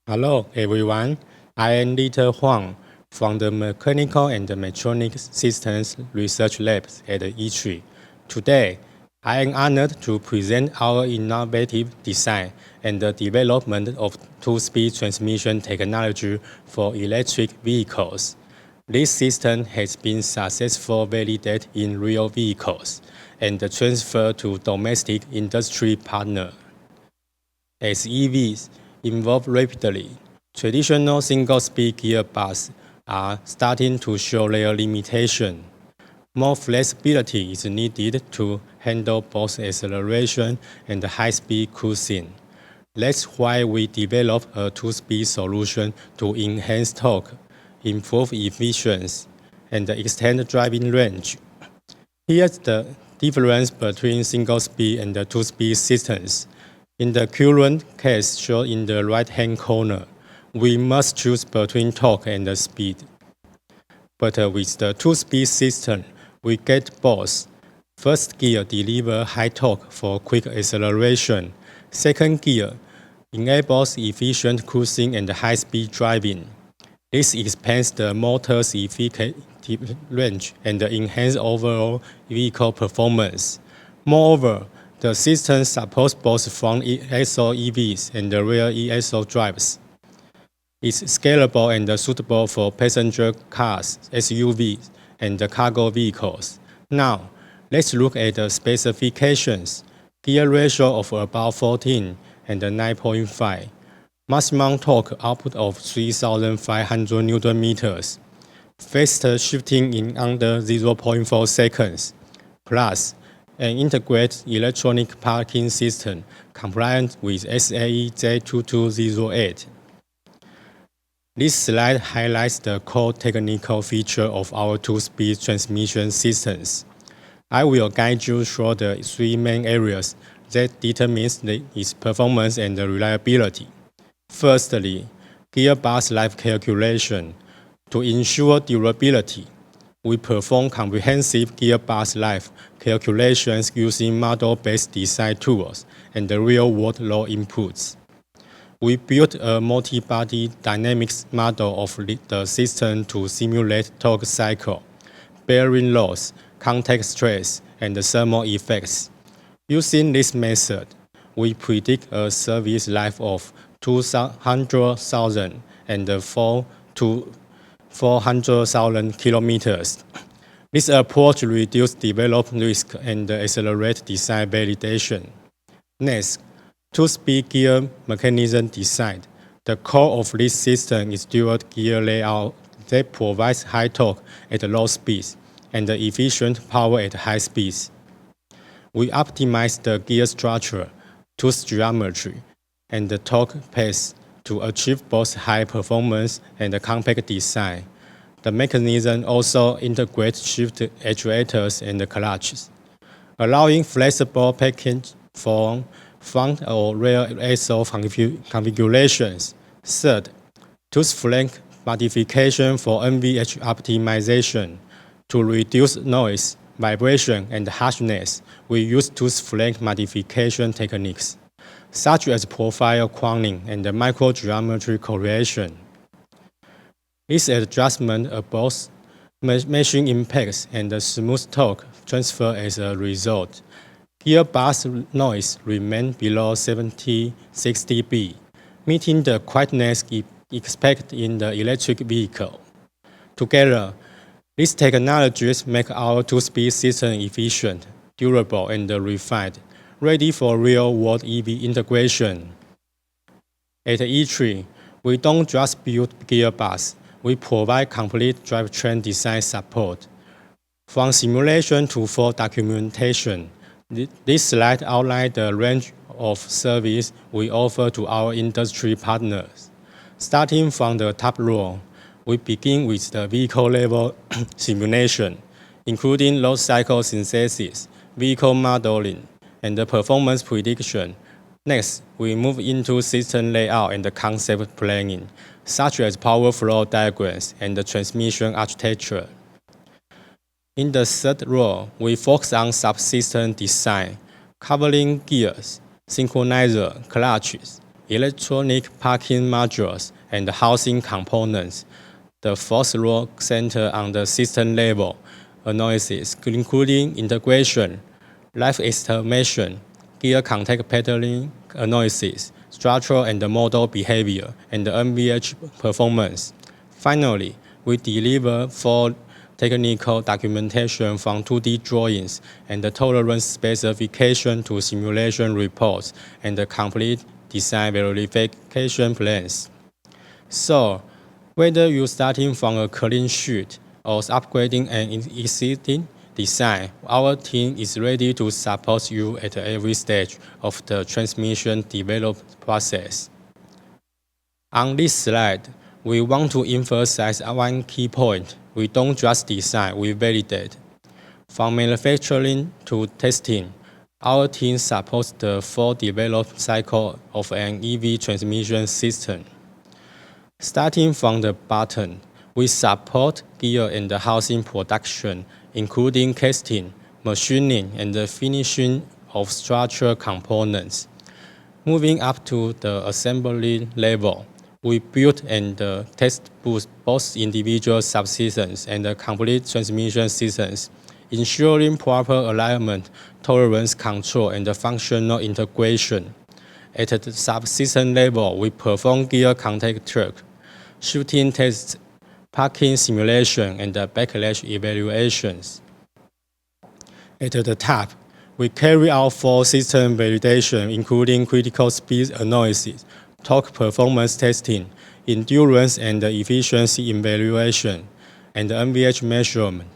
Hello everyone, I am Liter Huang from the Mechanical and Mechatronic Systems Research Lab at E3. Today, I am honored to present our innovative design and the development of two-speed transmission technology for electric vehicles. This system has been successfully validated in real vehicles and transferred to domestic industry partners. As EVs evolve rapidly, traditional single-speed gearboxes are starting to show their limitation. More flexibility is needed to handle both acceleration and high-speed cruising. That's why we developed a two-speed solution to enhance torque, improve efficiency, and extend driving range. Here's the difference between single-speed and the two-speed systems. In the current case shown in the right-hand corner, we must choose between torque and the speed. But with the two-speed system, we get both. First gear delivers high torque for quick acceleration. Second gear enables efficient cruising and high-speed driving. This expands the motor's effective range and enhances overall vehicle performance. Moreover, the system supports both front axle EVs and rear axle drives. It's scalable and suitable for passenger cars, SUVs, and cargo vehicles. Now, let's look at the specifications. Gear ratio of about 14 and 9.5. Maximum torque output of 3,500 Newton meters. Faster shifting in under 0.4 seconds. Plus, an integrated electronic parking system compliant with SAE J2208. This slide highlights the core technical feature of our two-speed transmission systems. I will guide you through the three main areas that determine its performance and reliability. Firstly, gearbox life calculation. To ensure durability, we perform comprehensive gearbox life calculations using model-based design tools and real-world load inputs. We built a multi-body dynamics model of the system to simulate torque cycle, bearing loss, contact stress, and thermal effects. Using this method, we predict a service life of 200,000 and 4 to 400,000 kilometers. This approach reduces development risk and accelerates design validation. Next, two-speed gear mechanism design. The core of this system is dual gear layout that provides high torque at low speeds and efficient power at high speeds. We optimize the gear structure, tooth geometry, and the torque path to achieve both high performance and compact design. The mechanism also integrates shift actuators and clutches, allowing flexible package for front or rear axle configurations. Third, tooth flank modification for NVH optimization. To reduce noise, vibration, and harshness, we use tooth flank modification techniques, such as profile crowning and microgeometry correction. This adjustment allows meshing impacts and smooth torque transfer as a result. Gearbox noise remains below 60 dB, meeting the quietness expected in the electric vehicle. Together, these technologies make our two-speed system efficient, durable, and refined, ready for real-world EV integration. At E3, we don't just build gearbox, we provide complete drivetrain design support. From simulation to full documentation, this slide outlines the range of service we offer to our industry partners. Starting from the top row, we begin with the vehicle-level simulation, including load cycle synthesis, vehicle modeling, and the performance prediction. Next, we move into system layout and concept planning, such as power flow diagrams and the transmission architecture. In the third row, we focus on subsystem design, covering gears, synchronizer, clutches, electronic parking modules, and housing components. The fourth row centers on the system level analysis, including integration, life estimation, gear contact pattern analysis, structural and model behavior, and NVH performance. Finally, we deliver full technical documentation from 2D drawings and the tolerance specification to simulation reports and the complete design verification plans. So, whether you're starting from a clean sheet or upgrading an existing design, our team is ready to support you at every stage of the transmission development process. On this slide, we want to emphasize one key point. We don't just design, we validate. From manufacturing to testing, our team supports the full development cycle of an EV transmission system. Starting from the bottom, we support gear and housing production, including casting, machining, and the finishing of structural components. Moving up to the assembly level, we build and test both individual subsystems and complete transmission systems, ensuring proper alignment, tolerance control, and functional integration. At the subsystem level, we perform gear contact check, shifting tests, parking simulation, and backlash evaluations. At the top, we carry out full system validation, including critical speed analysis, torque performance testing, endurance and efficiency evaluation, and NVH measurement,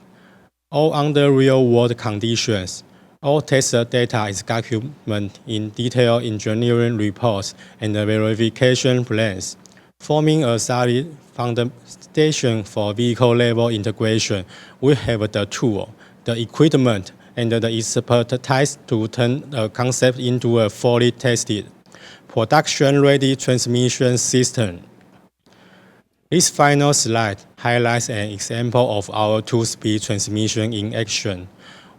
all under real-world conditions. All test data is documented in detailed engineering reports and verification plans, forming a solid foundation for vehicle-level integration. We have the tool, the equipment, and the expertise to turn a concept into a fully tested, production-ready transmission system. This final slide highlights an example of our two-speed transmission in action.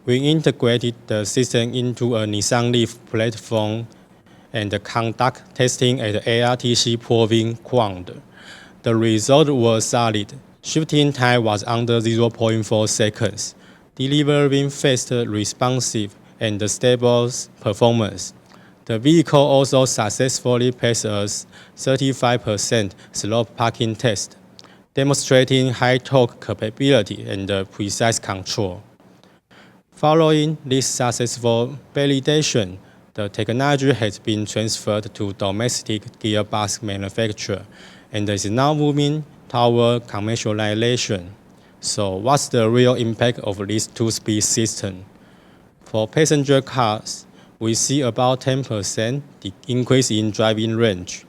We integrated the system into a Nissan LEAF platform and conduct testing at ARTC Proving Ground. The result was solid. Shifting time was under 0.4 seconds, delivering fast, responsive, and stable performance. The vehicle also successfully passed a 35% slope parking test, demonstrating high torque capability and precise control. Following this successful validation, the technology has been transferred to domestic gearbox manufacture and is now moving toward commercialization. So what's the real impact of this two-speed system? For passenger cars, we see about 10% increase in driving range,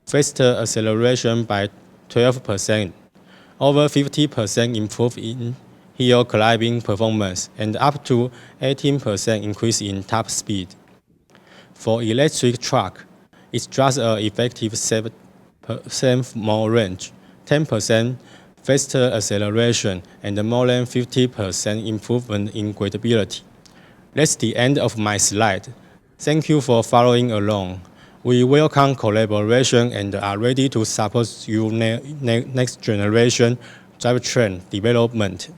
faster acceleration by 12%, over 50% improvement in hill climbing performance, and up to 18% increase in top speed. For electric truck, it's just an effective 7% more range, 10% faster acceleration, and more than 50% improvement in gradability. That's the end of my slide. Thank you for following along. We welcome collaboration and are ready to support your next generation drivetrain development.